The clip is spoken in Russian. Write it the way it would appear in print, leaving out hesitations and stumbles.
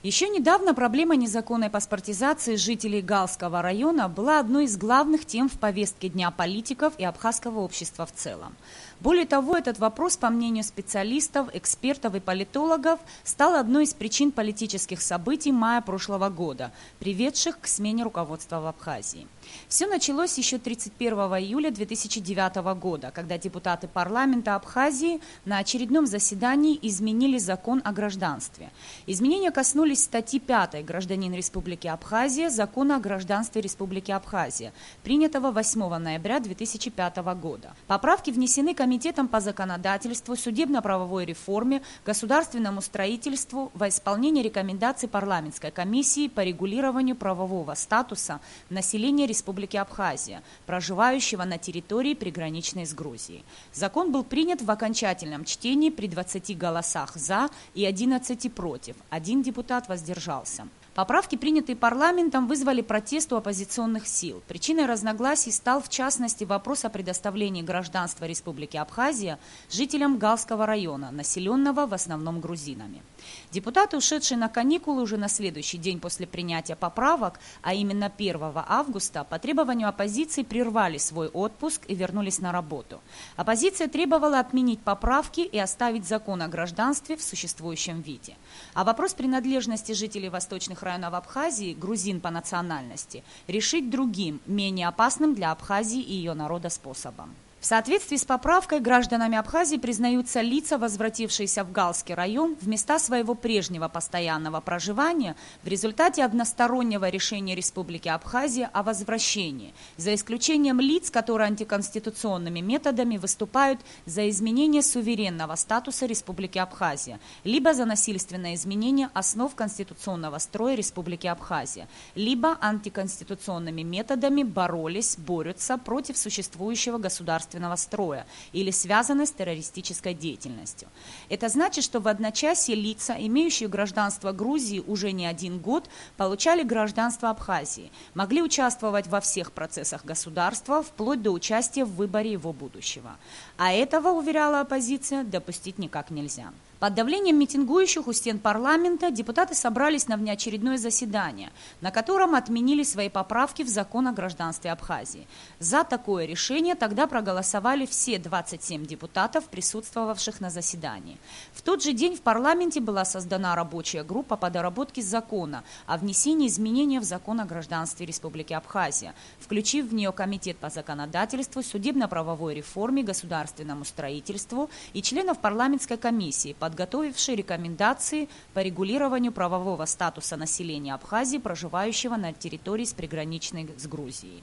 Еще недавно проблема незаконной паспортизации жителей Галского района была одной из главных тем в повестке дня политиков и абхазского общества в целом. Более того, этот вопрос, по мнению специалистов, экспертов и политологов, стал одной из причин политических событий мая прошлого года, приведших к смене руководства в Абхазии. Все началось еще 31 июля 2009 года, когда депутаты парламента Абхазии на очередном заседании изменили закон о гражданстве. Изменения коснулись статьи 5 «Гражданин Республики Абхазия» Закона о гражданстве Республики Абхазия, принятого 8 ноября 2005 года. Поправки внесены Комитетом по законодательству, судебно-правовой реформе, государственному строительству во исполнение рекомендаций парламентской комиссии по регулированию правового статуса населения Республики Абхазия, проживающего на территории, приграничной с Грузией. Закон был принят в окончательном чтении при 20 голосах «за» и 11 «против». Один депутат воздержался. Поправки, принятые парламентом, вызвали протест у оппозиционных сил. Причиной разногласий стал, в частности, вопрос о предоставлении гражданства Республики Абхазия жителям Галского района, населенного в основном грузинами. Депутаты, ушедшие на каникулы уже на следующий день после принятия поправок, а именно 1 августа, по требованию оппозиции прервали свой отпуск и вернулись на работу. Оппозиция требовала отменить поправки и оставить закон о гражданстве в существующем виде. А вопрос принадлежности жителей восточных районов Абхазии, грузин по национальности, решить другим, менее опасным для Абхазии и ее народа способом. В соответствии с поправкой гражданами Абхазии признаются лица, возвратившиеся в Галский район в места своего прежнего постоянного проживания в результате одностороннего решения Республики Абхазия о возвращении, за исключением лиц, которые антиконституционными методами выступают за изменение суверенного статуса Республики Абхазия, либо за насильственное изменение основ конституционного строя Республики Абхазия, либо антиконституционными методами борются против существующего государственного строя или связаны с террористической деятельностью. Это значит, что в одночасье лица, имеющие гражданство Грузии уже не один год, получали гражданство Абхазии, могли участвовать во всех процессах государства, вплоть до участия в выборе его будущего. А этого, уверяла оппозиция, допустить никак нельзя. Под давлением митингующих у стен парламента депутаты собрались на внеочередное заседание, на котором отменили свои поправки в закон о гражданстве Абхазии. За такое решение тогда проголосовали все 27 депутатов, присутствовавших на заседании. В тот же день в парламенте была создана рабочая группа по доработке закона о внесении изменений в закон о гражданстве Республики Абхазия, включив в нее Комитет по законодательству, судебно-правовой реформе, государственному строительству и членов парламентской комиссии, подготовивший рекомендации по регулированию правового статуса населения Абхазии, проживающего на территории с приграничной с Грузией.